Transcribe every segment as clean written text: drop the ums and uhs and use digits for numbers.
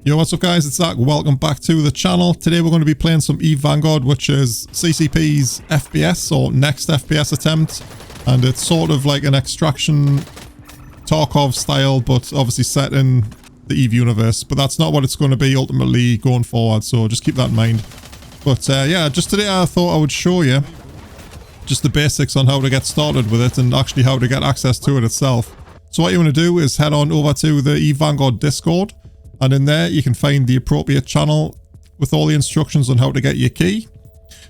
Yo, what's up guys, it's Zaqq. Welcome back to the channel. Today we're going to be playing some Vanguard, which is CCP's FPS or next FPS attempt. And it's sort of like an extraction Tarkov style, but obviously set in the EVE universe. But that's not what it's going to be ultimately going forward, so just keep that in mind. But yeah, just today I thought I would show you just the basics on how to get started with it and actually how to get access to it itself. So what you want to do is head on over to the Vanguard Discord. And in there, you can find the appropriate channel with all the instructions on how to get your key.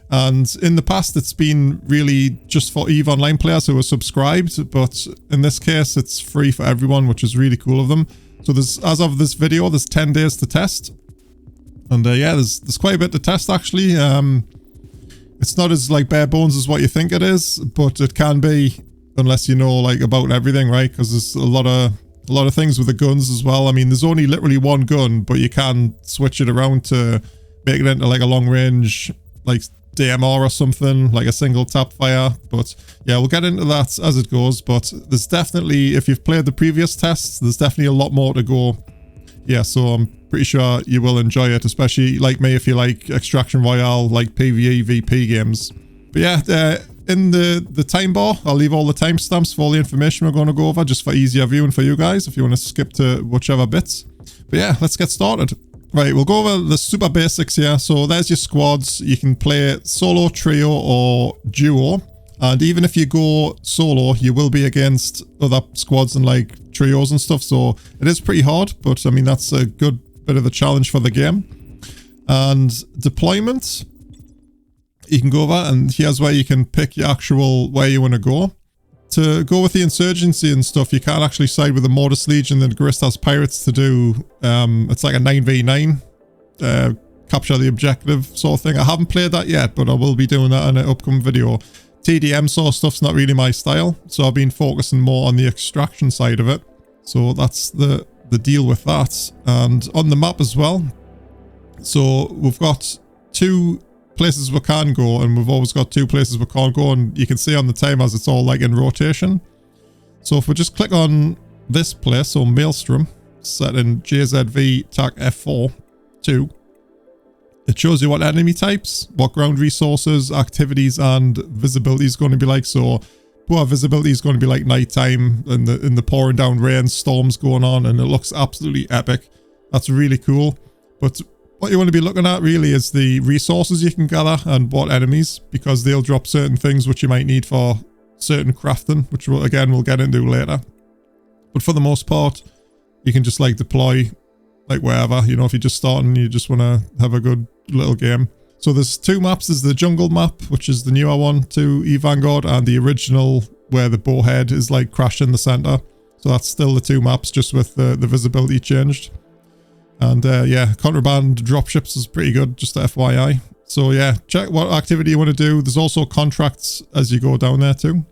And in the past, it's been really just for EVE Online players who are subscribed. But in this case, it's free for everyone, which is really cool of them. So there's, as of this video, there's 10 days to test. And yeah, there's quite a bit to test, actually. It's not as like bare bones as what you think it is, but it can be unless you know like about everything, right? Because there's a lot of things with the guns as well. I mean, there's only literally one gun, but you can switch it around to make it into like a long range, like DMR or something, like a single tap fire. But yeah, we'll get into that as it goes. But there's definitely, if you've played the previous tests, there's definitely a lot more to go. Yeah, so I'm pretty sure you will enjoy it, especially like me if you like Extraction Royale, like PvE, VP games. But yeah, in the time bar, I'll leave all the timestamps for all the information we're going to go over, just for easier viewing for you guys, if you want to skip to whichever bits. But yeah, let's get started. Right, we'll go over the super basics here. So there's your squads. You can play solo, trio, or duo. And even if you go solo, you will be against other squads and like trios and stuff. So it is pretty hard, but I mean, that's a good bit of a challenge for the game. And deployment, you can go over, and here's where you can pick your actual where you want to go. To go with the insurgency and stuff, you can't actually side with the Mortis Legion and the Garistas Pirates to do, it's like a 9v9, capture the objective sort of thing. I haven't played that yet, but I will be doing that in an upcoming video. TDM sort of stuff's not really my style, so I've been focusing more on the extraction side of it. So that's the deal with that. And on the map as well, so we've got two places we can go, and we've always got two places we can't go, and you can see on the timers it's all like in rotation. So if we just click on this place, so Maelstrom, set in JZV TAC F4 2, it shows you what enemy types, what ground resources, activities, and visibility is going to be like. So poor visibility is going to be like nighttime in the pouring down rain, storms going on, and it looks absolutely epic. That's really cool. But what you want to be looking at really is the resources you can gather and what enemies, because they'll drop certain things which you might need for certain crafting, which we'll get into later. But for the most part, you can just like deploy like wherever, you know, if you're just starting, you just want to have a good little game. So there's two maps. There's the jungle map, which is the newer one to Vanguard, and the original where the bowhead is like crashed in the center. So that's still the two maps, just with the visibility changed. And yeah, contraband dropships is pretty good, just FYI. So yeah, check what activity you want to do. There's also contracts as you go down there too.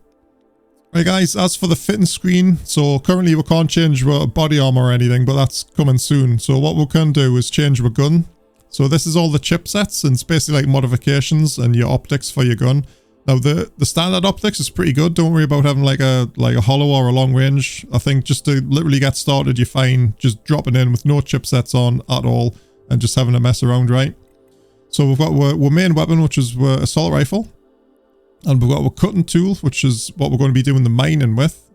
Right guys, as for the fitting screen, so currently we can't change our body armor or anything, but that's coming soon. So what we can do is change our gun. So this is all the chipsets, and it's basically like modifications and your optics for your gun. Now the standard optics is pretty good. Don't worry about having like a hollow or a long range. I think just to literally get started, you're fine just dropping in with no chipsets on at all and just having a mess around, right? So we've got our main weapon, which is our assault rifle, and we've got our cutting tool, which is what we're going to be doing the mining with.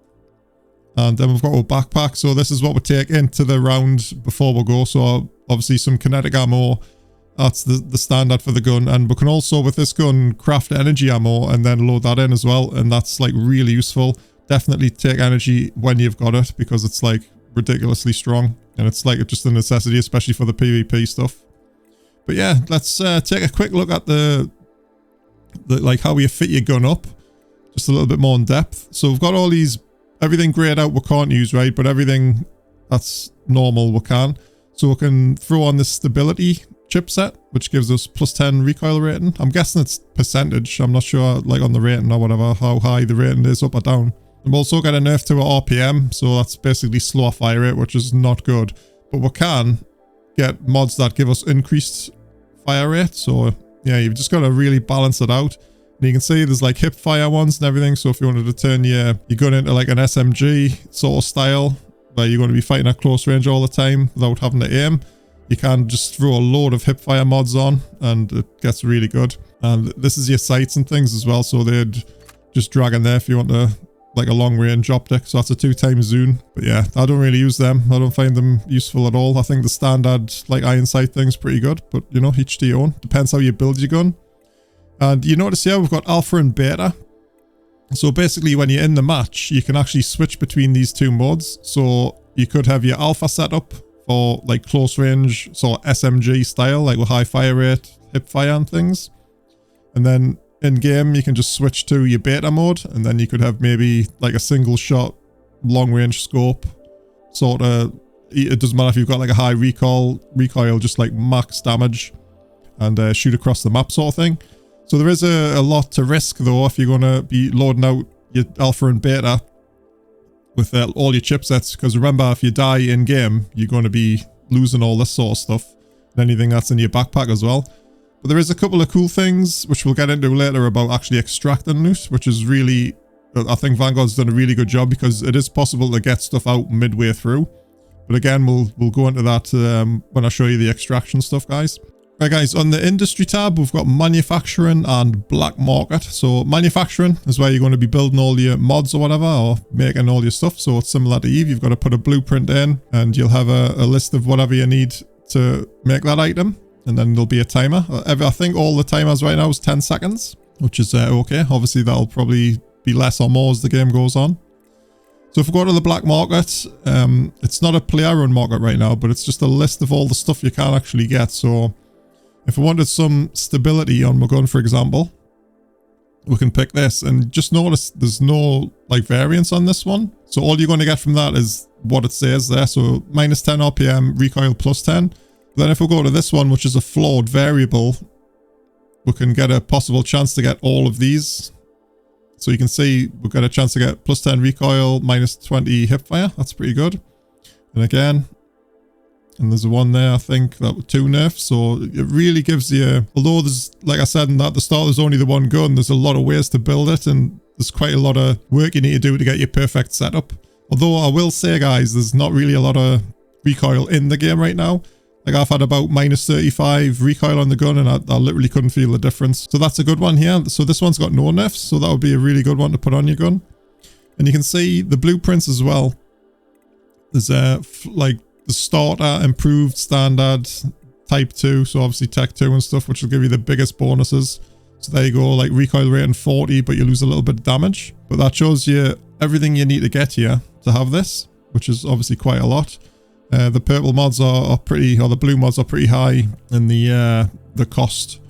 And then we've got our backpack. So this is what we take into the round before we go. So obviously some kinetic ammo. That's the standard for the gun, and we can also with this gun craft energy ammo and then load that in as well, and that's like really useful. Definitely take energy when you've got it, because it's like ridiculously strong, and it's like just a necessity, especially for the PvP stuff. But yeah, let's take a quick look at the like how you fit your gun up, just a little bit more in depth. So we've got all these, everything grayed out we can't use, right, but everything that's normal we can. So we can throw on this stability chipset, which gives us +10 recoil rating. I'm guessing it's percentage. I'm not sure like on the rating or whatever how high the rating is up or down. We've also got a nerf to our RPM, so that's basically slower fire rate, which is not good. But we can get mods that give us increased fire rate. So yeah, you've just got to really balance it out. And you can see there's like hip fire ones and everything. So if you wanted to turn your gun into like an SMG sort of style, where you're going to be fighting at close range all the time without having to aim, you can just throw a load of hipfire mods on and it gets really good. And this is your sights and things as well, so they'd just drag in there if you want to, like a long range optic. So that's a 2x zoom. But yeah, I don't really use them. I don't find them useful at all. I think the standard like iron sight thing's pretty good, but you know, each to your own. Depends how you build your gun. And you notice here we've got alpha and beta. So basically when you're in the match, you can actually switch between these two modes. So you could have your alpha setup for like close range, so SMG style, like with high fire rate, hip fire and things. And then in game, you can just switch to your beta mode, and then you could have maybe like a single shot, long range scope, sort of. It doesn't matter if you've got like a high recoil, just like max damage and shoot across the map sort of thing. So there is a lot to risk though if you're going to be loading out your alpha and beta with all your chipsets, because remember, if you die in game, you're going to be losing all this sort of stuff and anything that's in your backpack as well. But there is a couple of cool things which we'll get into later about actually extracting loot, which is really, I think Vanguard's done a really good job, because it is possible to get stuff out midway through. But again, we'll go into that when I show you the extraction stuff, guys. Right guys, on the industry tab, we've got manufacturing and black market. So manufacturing is where you're going to be building all your mods or whatever, or making all your stuff. So it's similar to Eve. You've got to put a blueprint in and you'll have a list of whatever you need to make that item. And then there'll be a timer. I think all the timers right now is 10 seconds, which is okay. Obviously that'll probably be less or more as the game goes on. So if we go to the black market, it's not a player run market right now, but it's just a list of all the stuff you can actually get. So if we wanted some stability on my gun, for example, we can pick this, and just notice there's no like variance on this one. So all you're going to get from that is what it says there. So minus 10 RPM, recoil plus 10. Then if we go to this one, which is a flawed variable, we can get a possible chance to get all of these. So you can see we've got a chance to get plus 10 recoil, minus 20 hipfire. That's pretty good. And again, and there's one there, I think, that with 2 nerfs. So it really gives you, although there's, like I said at the start, there's only the one gun, there's a lot of ways to build it, and there's quite a lot of work you need to do to get your perfect setup. Although I will say, guys, there's not really a lot of recoil in the game right now. Like I've had about minus 35 recoil on the gun, and I literally couldn't feel the difference. So that's a good one here. So this one's got no nerfs, so that would be a really good one to put on your gun. And you can see the blueprints as well. There's like the starter, improved, standard, type 2, so obviously tech 2 and stuff, which will give you the biggest bonuses. So there you go, like recoil rating 40, but you lose a little bit of damage. But that shows you everything you need to get here to have this, which is obviously quite a lot. The purple mods are pretty, or the blue mods are pretty high in the cost.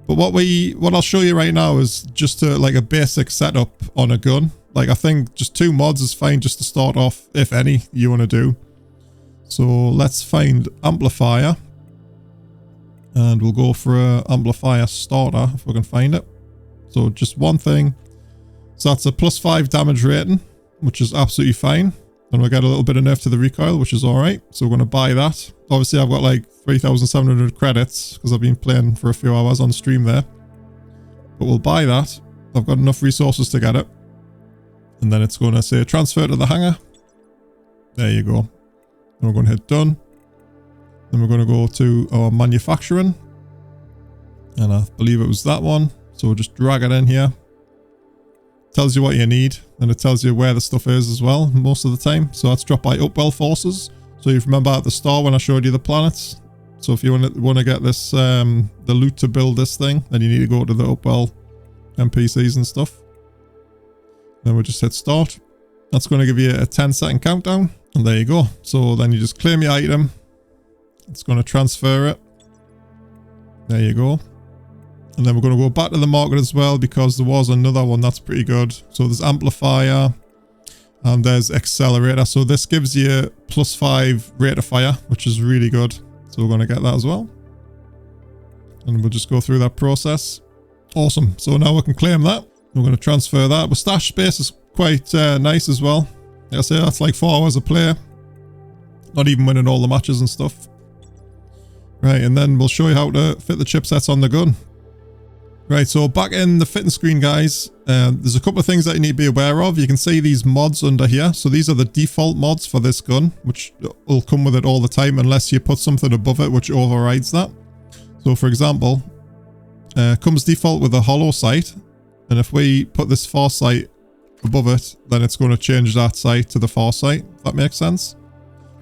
But what I'll show you right now is just like a basic setup on a gun. Like I think just 2 mods is fine just to start off, if any you want to do. So let's find amplifier, and we'll go for a amplifier starter if we can find it. So just one thing. So that's a plus 5 damage rating, which is absolutely fine. And we'll get a little bit of nerf to the recoil, which is alright. So we're going to buy that. Obviously I've got like 3,700 credits because I've been playing for a few hours on stream there. But we'll buy that. I've got enough resources to get it. And then it's going to say transfer to the hangar. There you go. And we're going to hit done. Then we're going to go to our manufacturing. And I believe it was that one. So we'll just drag it in here. Tells you what you need, and it tells you where the stuff is as well most of the time. So that's dropped by Upwell forces. So you remember at the start when I showed you the planets. So if you want to get this the loot to build this thing, then you need to go to the Upwell NPCs and stuff. Then we'll just hit start. That's going to give you a 10-second countdown, and there you go. So then you just claim your item. It's going to transfer it. There you go. And then we're going to go back to the market as well, because there was another one that's pretty good. So there's amplifier and there's accelerator. So this gives you plus 5 rate of fire, which is really good. So we're going to get that as well. And we'll just go through that process. Awesome. So now we can claim that. We're going to transfer that. But stash space is quite nice as well. Like I say, that's like 4 hours of play. Not even winning all the matches and stuff. Right, and then we'll show you how to fit the chipsets on the gun. Right, so back in the fitting screen, guys, there's a couple of things that you need to be aware of. You can see these mods under here. So these are the default mods for this gun, which will come with it all the time unless you put something above it which overrides that. So for example, comes default with a hollow sight, and if we put this foresight above it, then it's going to change that sight to the foresight, if that makes sense.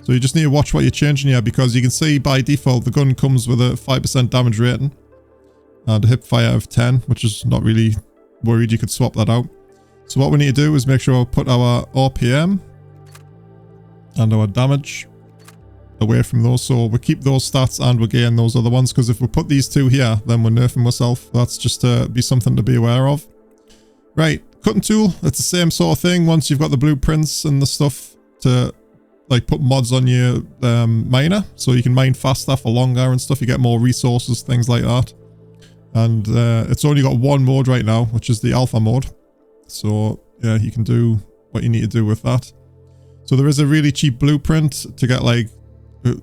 So you just need to watch what you're changing here, because you can see by default the gun comes with a 5% damage rating and a hip fire of 10, which is not really worried. You could swap that out. So what we need to do is make sure we put our RPM and our damage away from those, so we keep those stats and we gain those other ones, because if we put these two here, then we're nerfing ourselves. That's just to be something to be aware of. Right, cutting tool, it's the same sort of thing. Once you've got the blueprints and the stuff to like put mods on your miner, so you can mine faster for longer and stuff, you get more resources, things like that. And it's only got one mode right now, which is the alpha mode. So yeah, you can do what you need to do with that. So there is a really cheap blueprint to get like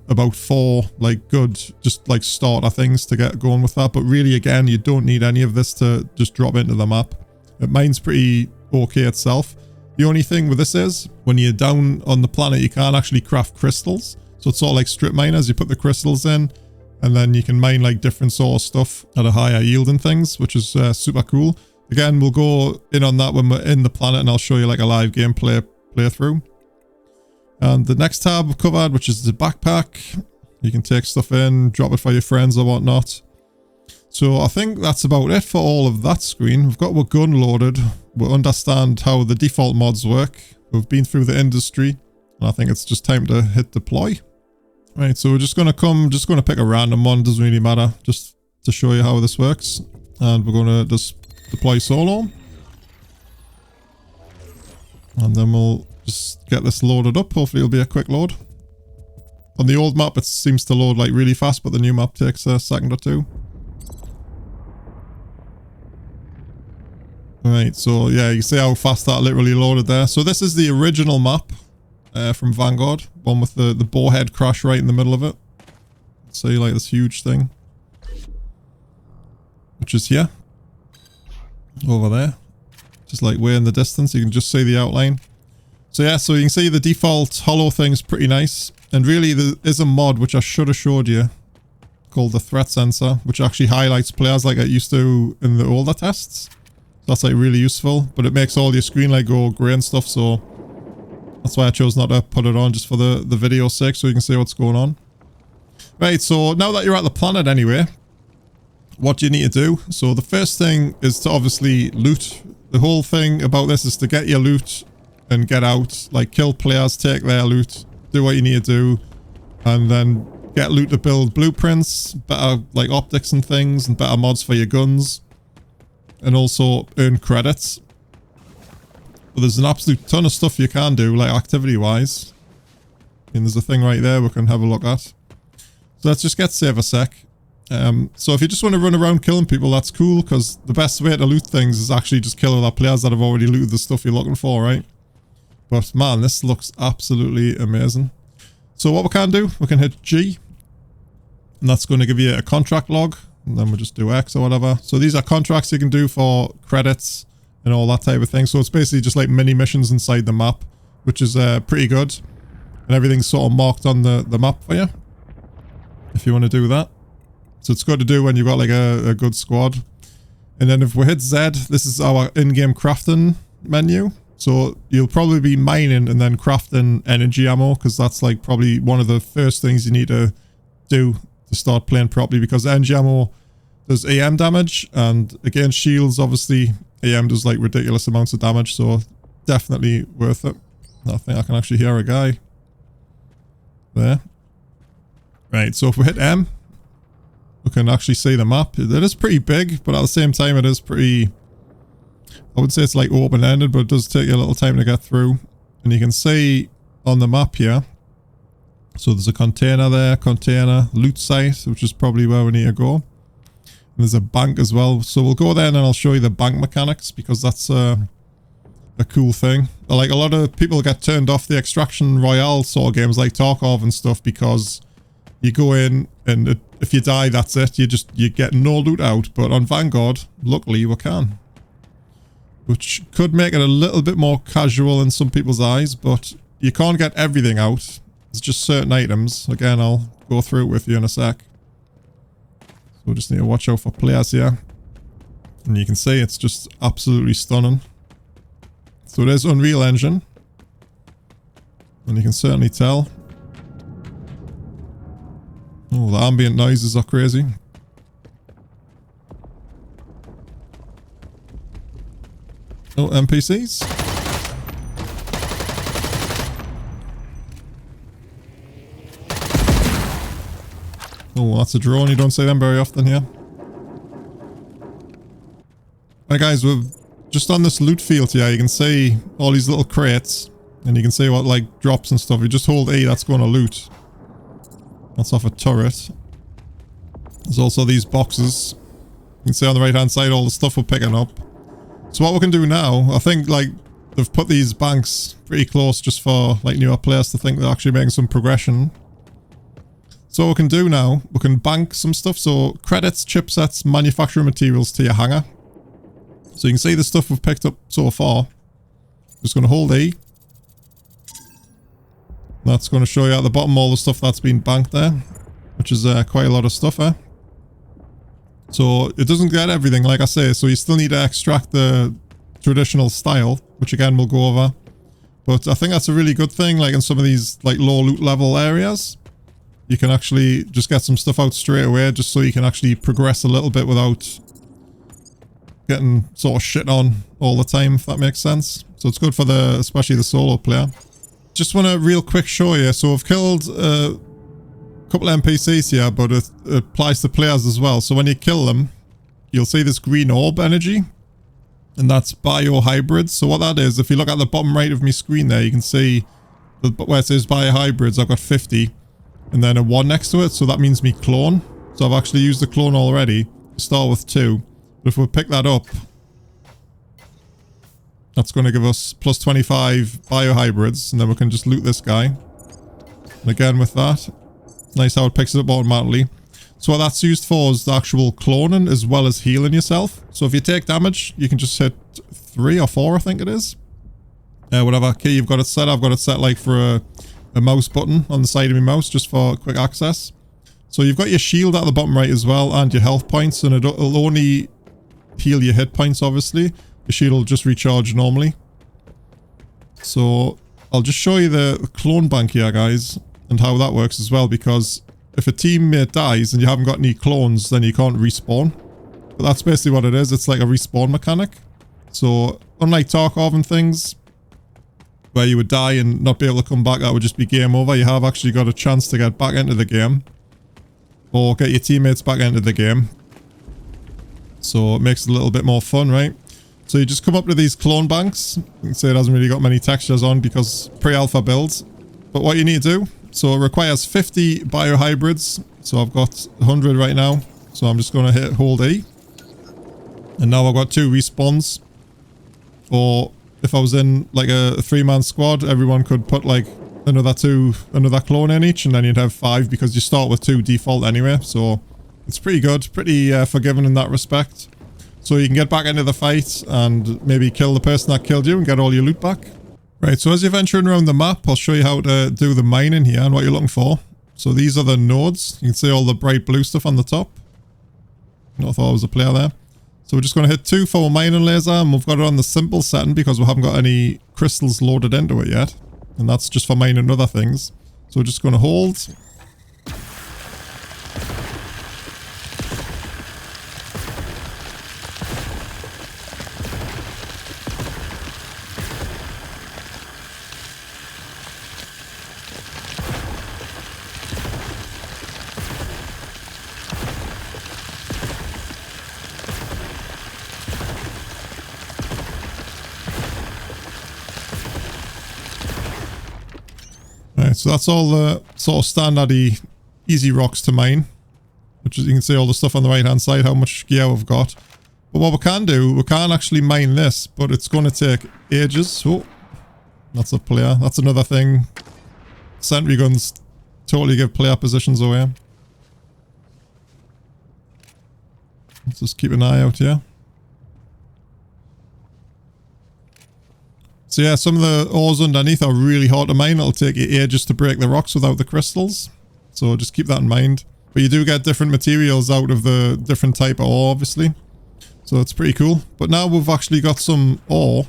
about 4 like good just like starter things to get going with that. But really, again, you don't need any of this to just drop into the map. Mine's pretty okay itself. The only thing with this is when you're down on the planet, you can't actually craft crystals. So it's sort of like strip miners. You put the crystals in, and then you can mine like different sort of stuff at a higher yield and things, which is super cool. Again, we'll go in on that when we're in the planet, and I'll show you like a live gameplay playthrough. And the next tab we've covered, which is the backpack. You can take stuff in, drop it for your friends or whatnot. So I think that's about it for all of that screen. We've got our gun loaded. We understand how the default mods work. We've been through the industry, and I think it's just time to hit deploy. Right, so we're just going to pick a random one, doesn't really matter, just to show you how this works. And we're going to just deploy solo. And then we'll just get this loaded up. Hopefully it'll be a quick load. On the old map, it seems to load like really fast, but the new map takes a second or two. Right, so yeah, you see how fast that literally loaded there. So this is the original map from Vanguard, one with the bowhead crash right in the middle of it. See, like this huge thing, which is here, over there, just like way in the distance. You can just see the outline. So yeah, so you can see the default hollow thing's pretty nice. And really, there is a mod which I should have showed you called the threat sensor, which actually highlights players like it used to in the older tests. That's like really useful, but it makes all your screen like go grey and stuff, so that's why I chose not to put it on, just for the video's sake, so you can see what's going on. Right, so now that you're at the planet anyway, what do you need to do? So the first thing is to obviously loot. The whole thing about this is to get your loot and get out, like kill players, take their loot, do what you need to do, and then get loot to build blueprints, better like optics and things, and better mods for your guns, and also earn credits. But there's an absolute ton of stuff you can do, like activity-wise. And there's a thing right there we can have a look at. So let's just get save a sec. So if you just want to run around killing people, that's cool, because the best way to loot things is actually just kill other players that have already looted the stuff you're looking for, right? But man, this looks absolutely amazing. So what we can do, we can hit G, and that's going to give you a contract log, and then we'll just do X or whatever. So these are contracts you can do for credits and all that type of thing. So it's basically just like mini missions inside the map, which is pretty good. And everything's sort of marked on the map for you, if you want to do that. So it's good to do when you've got like a good squad. And then if we hit Z, this is our in-game crafting menu. So you'll probably be mining and then crafting energy ammo, because that's like probably one of the first things you need to do to start playing properly, because energy ammo does AM damage, and against shields, obviously, AM does like ridiculous amounts of damage, so definitely worth it. I think I can actually hear a guy there. Right, so if we hit M, we can actually see the map. It is pretty big, but at the same time, it is pretty... I would say it's like open-ended, but it does take you a little time to get through. And you can see on the map here, so there's a container there, container, loot site, which is probably where we need to go. And there's a bank as well. So we'll go there and then I'll show you the bank mechanics, because that's a cool thing. Like a lot of people get turned off the extraction royale sort of games like Tarkov and stuff, because you go in And if you die, that's it. You get no loot out. But on Vanguard, luckily, we can. Which could make it a little bit more casual in some people's eyes, but you can't get everything out. There's just certain items. Again, I'll go through it with you in a sec. So we just need to watch out for players here. And you can see it's just absolutely stunning. So there's Unreal Engine. And you can certainly tell. Oh, the ambient noises are crazy. Oh, NPCs. Oh, that's a drone. You don't see them very often here. Right, guys, we're just on this loot field here. You can see all these little crates. And you can see what, like, drops and stuff. You just hold E, that's going to loot. That's off a turret. There's also these boxes. You can see on the right-hand side all the stuff we're picking up. So what we can do now, I think, like, they've put these banks pretty close just for, like, newer players to think they're actually making some progression. So what we can do now, we can bank some stuff. So credits, chipsets, manufacturing materials to your hangar. So you can see the stuff we've picked up so far. Just going to hold E. That's going to show you at the bottom all the stuff that's been banked there, which is quite a lot of stuff, eh? So it doesn't get everything, like I say, so you still need to extract the traditional style, which again we'll go over. But I think that's a really good thing, like in some of these like low loot level areas, you can actually just get some stuff out straight away, just so you can actually progress a little bit without getting sort of shit on all the time, if that makes sense. So it's good for especially the solo player. Just want to real quick show you. So I've killed a couple of NPCs here, but it applies to players as well. So when you kill them, you'll see this green orb energy, and that's biohybrid. So what that is, if you look at the bottom right of my screen there, you can see where it says biohybrids, I've got 50, and then a 1 next to it. So that means me clone. So I've actually used the clone already. Start with 2. But if we pick that up, that's going to give us plus 25 biohybrids, and then we can just loot this guy. And again with that, nice how it picks it up automatically. So what that's used for is the actual cloning as well as healing yourself. So if you take damage, you can just hit 3 or 4, I think it is. Whatever key you've got it set. I've got it set like for a mouse button on the side of my mouse just for quick access. So you've got your shield at the bottom right as well, and your health points, and it'll only heal your hit points, obviously. The shield will just recharge normally. So I'll just show you the clone bank here, guys, and how that works as well, because if a teammate dies and you haven't got any clones, then you can't respawn. But that's basically what it is. It's like a respawn mechanic. So unlike Tarkov and things, where you would die and not be able to come back, that would just be game over. You have actually got a chance to get back into the game, or get your teammates back into the game. So it makes it a little bit more fun, right? So you just come up to these clone banks. You can see it hasn't really got many textures on because pre-alpha builds. But what you need to do, so it requires 50 biohybrids. So I've got 100 right now. So I'm just going to hit hold E. And now I've got 2 respawns. Or if I was in like a 3-man squad, everyone could put like another clone in each, and then you'd have 5 because you start with 2 default anyway. So it's pretty good, pretty forgiving in that respect. So you can get back into the fight and maybe kill the person that killed you and get all your loot back. Right, so as you're venturing around the map, I'll show you how to do the mining here and what you're looking for. So these are the nodes. You can see all the bright blue stuff on the top. I thought I was a player there. So we're just going to hit 2 for a mining laser, and we've got it on the simple setting because we haven't got any crystals loaded into it yet. And that's just for mining other things. So we're just going to hold. So that's all the sort of standard-y easy rocks to mine, which is, you can see all the stuff on the right hand side, how much gear we've got. But what we can do, we can't actually mine this, but it's going to take ages. Oh, that's a player. That's another thing. Sentry guns totally give player positions away. Let's just keep an eye out here. So yeah, some of the ores underneath are really hard to mine. It'll take you ages to break the rocks without the crystals. So just keep that in mind. But you do get different materials out of the different type of ore, obviously. So it's pretty cool. But now we've actually got some ore.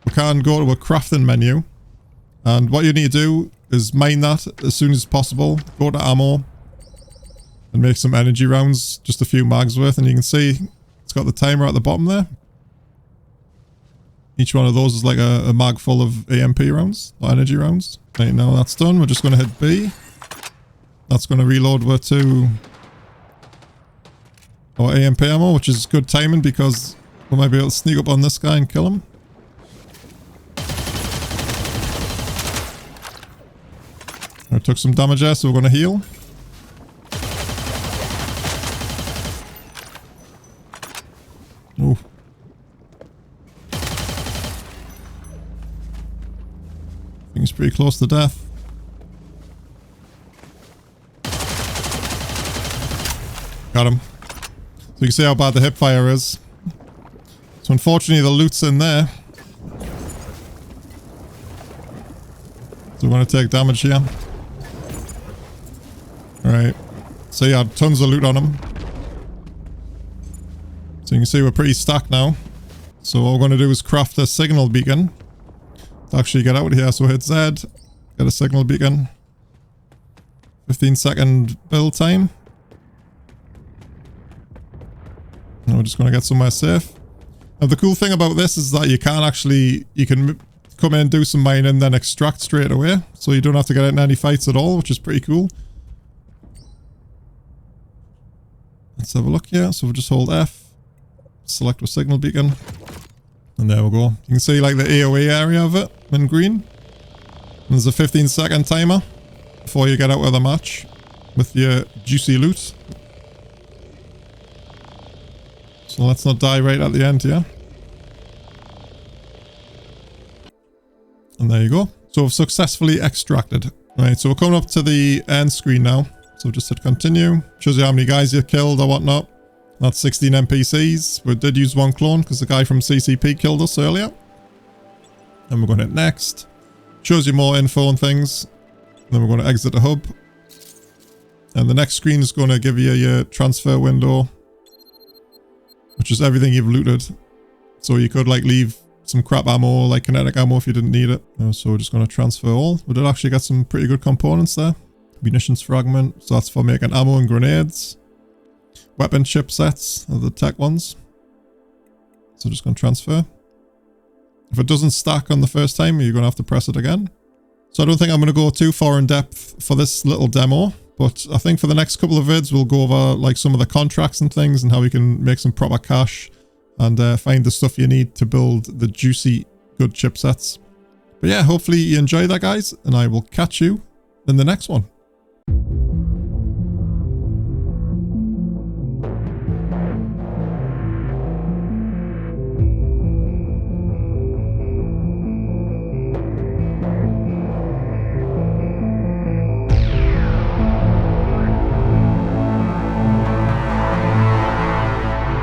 We can go to a crafting menu. And what you need to do is mine that as soon as possible. Go to ammo. And make some energy rounds. Just a few mags worth. And you can see it's got the timer at the bottom there. Each one of those is like a mag full of AMP rounds, or energy rounds. Right, now that's done, we're just going to hit B. That's going to reload to our AMP ammo, which is good timing because we might be able to sneak up on this guy and kill him. I took some damage there, so we're going to heal. Ooh. I think he's pretty close to death. Got him. So you can see how bad the hip fire is. So unfortunately the loot's in there. So we're going to take damage here. Alright. So yeah, tons of loot on him. So you can see we're pretty stacked now. So what we're going to do is craft a signal beacon. To actually get out of here. So hit Z. Get a signal beacon. 15-second build time. And we're just going to get somewhere safe. Now the cool thing about this is that you can come in, do some mining, then extract straight away. So you don't have to get in any fights at all, which is pretty cool. Let's have a look here. So we'll just hold F. Select a signal beacon. And there we go. You can see like the AoE area of it in green. And there's a 15-second timer before you get out of the match with your juicy loot. So let's not die right at the end here. And there you go. So we've successfully extracted. Right, so we're coming up to the end screen now. So just hit continue. Shows you how many guys you killed or whatnot. That's 16 NPCs. We did use one clone because the guy from CCP killed us earlier. And we're going to hit next. Shows you more info and things. Then we're going to exit the hub. And the next screen is going to give you your transfer window. Which is everything you've looted. So you could like leave some crap ammo, like kinetic ammo if you didn't need it. So we're just going to transfer all. We did actually get some pretty good components there. Munitions fragment. So that's for making ammo and grenades. Weapon chipsets are the tech ones. So just going to transfer. If it doesn't stack on the first time, you're going to have to press it again. So I don't think I'm going to go too far in depth for this little demo. But I think for the next couple of vids, we'll go over like some of the contracts and things and how we can make some proper cash and find the stuff you need to build the juicy, good chipsets. But yeah, hopefully you enjoy that, guys. And I will catch you in the next one.